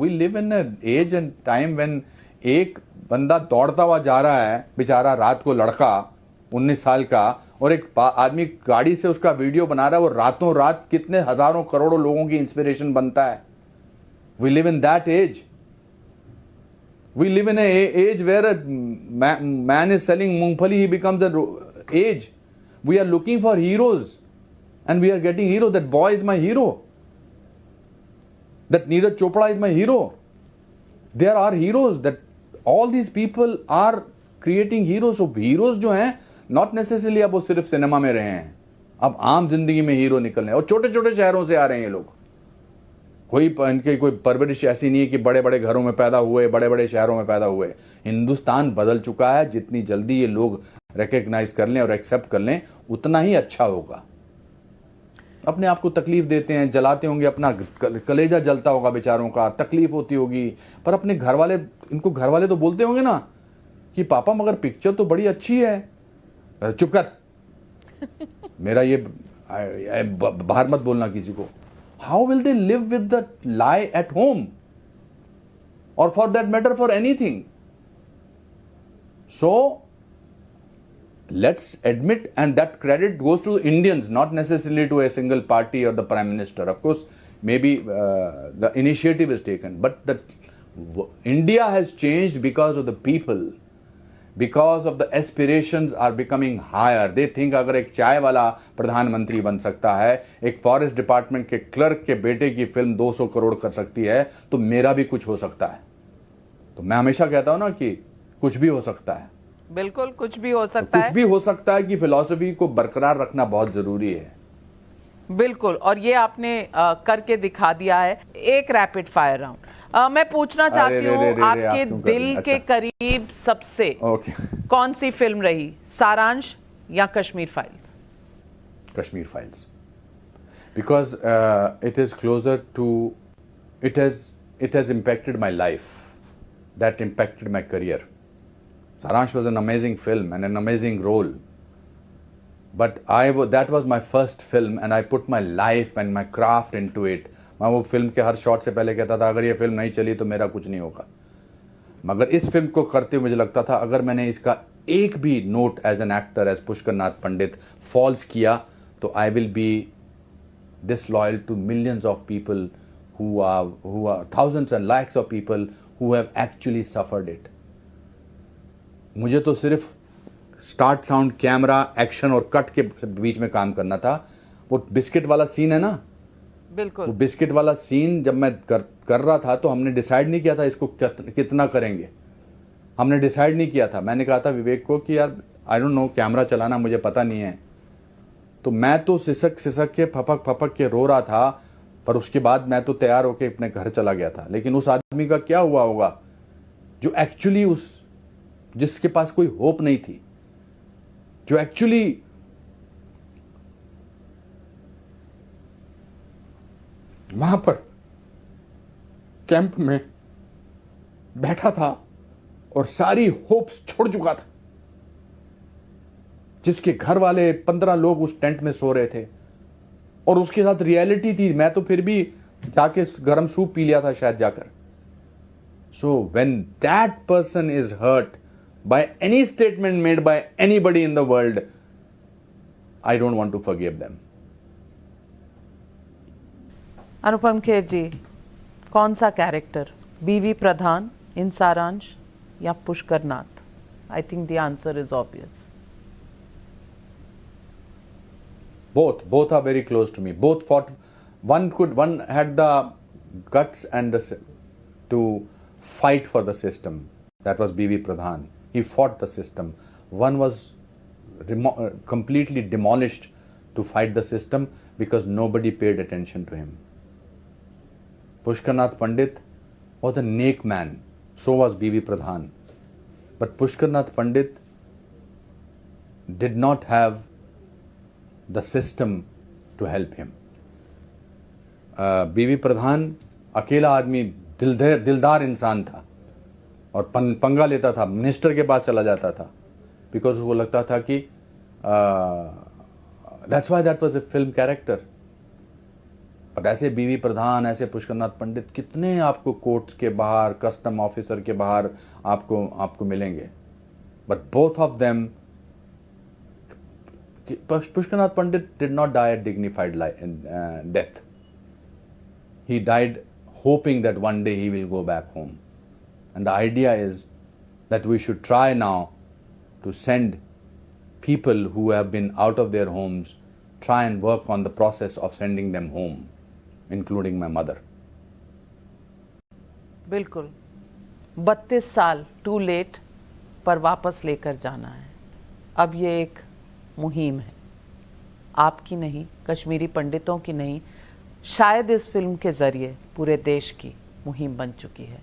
We live in age and time when एक बंदा दौड़ता हुआ जा रहा है, बेचारा रात को, लड़का 19 साल का, और एक आदमी गाड़ी से उसका वीडियो बना रहा है, वो रातों रात कितने हजारों करोड़ों लोगों की इंस्पिरेशन बनता है. We live in that age. We live in an age where a man is selling mungfali, he becomes an age. We are looking for heroes and we are getting heroes. That boy is my hero. That Neeraj Chopra is my hero. There are heroes. That all these people are creating heroes. So heroes जो हैं, not necessarily अब वो सिर्फ cinema में रहे हैं, अब आम जिंदगी में हीरो निकल रहे हैं, और छोटे छोटे शहरों से आ रहे हैं ये लोग. इनकी कोई परवरिश ऐसी नहीं है कि बड़े बड़े घरों में पैदा हुए, बड़े बड़े शहरों में पैदा हुए. हिंदुस्तान बदल चुका है. जितनी जल्दी ये लोग रिकग्नाइज कर लें और एक्सेप्ट कर लें, उतना ही अच्छा होगा. अपने आप को तकलीफ देते हैं, जलाते होंगे, अपना कलेजा जलता होगा बेचारों का, तकलीफ होती होगी, पर अपने घर वाले, इनको घर वाले तो बोलते होंगे ना कि पापा मगर पिक्चर तो बड़ी अच्छी है. चुप कर, मेरा ये बाहर मत बोलना किसी को. How will they live with the lie at home? Or for that matter, for anything. So, let's admit, and that credit goes to Indians, not necessarily to a single party or the Prime Minister. Of course, maybe the initiative is taken, but India has changed because of the people. Because of the aspirations are becoming higher. They think अगर एक चाय वाला प्रधानमंत्री बन सकता है, एक forest department के क्लर्क के बेटे की फिल्म 200 करोड़ कर सकती है, तो मेरा भी कुछ हो सकता है. तो मैं हमेशा कहता हूं ना कि कुछ भी हो सकता है. बिल्कुल कुछ भी हो सकता है. कुछ भी हो सकता है कि फिलॉसफी को बरकरार रखना बहुत जरूरी है. बिल्कुल, और ये आपने करके दिखा दिया है. एक रैपिड फायर राउंड मैं पूछना चाहती हूँ, आपके दिल के करीब सबसे कौन सी फिल्म रही, सारांश या Kashmir files? Kashmir files, because it is closer to, it has impacted my life, that impacted my career. Saransh was an amazing film and an amazing role, but that was my first film and I put my life and my craft into it. मैं वो film के हर shot से पहले कहता था अगर ये film नहीं चली तो मेरा कुछ नहीं होगा. मगर इस फिल्म को करते हुए मुझे लगता था अगर मैंने इसका एक भी note as an actor, as Pushkar Nath Pandit false किया, तो I will be disloyal to millions of people who are thousands and lakhs of people who have actually suffered it. मुझे तो सिर्फ स्टार्ट, साउंड, कैमरा, एक्शन और कट के बीच में काम करना था. वो बिस्किट वाला सीन है ना, बिल्कुल, वो बिस्किट वाला सीन जब मैं कर रहा था तो हमने डिसाइड नहीं किया था इसको कितना करेंगे. हमने डिसाइड नहीं किया था. मैंने कहा था विवेक को कि यार आई डोंट नो, कैमरा चलाना मुझे पता नहीं है. तो मैं तो सिसक के फपक के रो रहा था, पर उसके बाद मैं तो तैयार होके अपने घर चला गया था. लेकिन उस आदमी का क्या हुआ होगा जो एक्चुअली जिसके पास कोई होप नहीं थी, जो एक्चुअली वहां पर कैंप में बैठा था और सारी होप्स छोड़ चुका था, जिसके घर वाले 15 लोग उस टेंट में सो रहे थे और उसके साथ रियलिटी थी. मैं तो फिर भी जाके गर्म सूप पी लिया था शायद जाकर. So when that person is hurt by any statement made by anybody in the world, I don't want to forgive them. Anupam Kher ji, कौन सा character, B V Pradhan in Saaransh या Pushkar Nath? I think the answer is obvious. Both are very close to me. Both fought. One had the guts and to fight for the system. That was B.V. Pradhan. He fought the system. One was completely demolished to fight the system because nobody paid attention to him. Pushkar Nath Pandit was a Nek man. So was B.V. Pradhan. But Pushkar Nath Pandit did not have the system to help him. B.V. Pradhan अकेला आदमी, दिलदार इंसान था और पंगा लेता था, minister के पास चला जाता था, बिकॉज वो लगता था कि that's why that was a film character. But ऐसे बीवी प्रधान, ऐसे पुष्करनाथ पंडित कितने आपको कोर्ट्स के बाहर, कस्टम ऑफिसर के बाहर आपको मिलेंगे. But both of them, Pushkarnath Pandit did not die a dignified death. He died hoping that one day he will go back home. And the idea is that we should try now to send people who have been out of their homes, try and work on the process of sending them home, including my mother. बिल्कुल 32 साल to late, पर वापस लेकर जाना है. अब ये एक मुहिम है, आपकी नहीं, कश्मीरी पंडितों की नहीं, शायद इस फिल्म के जरिए पूरे देश की मुहिम बन चुकी है.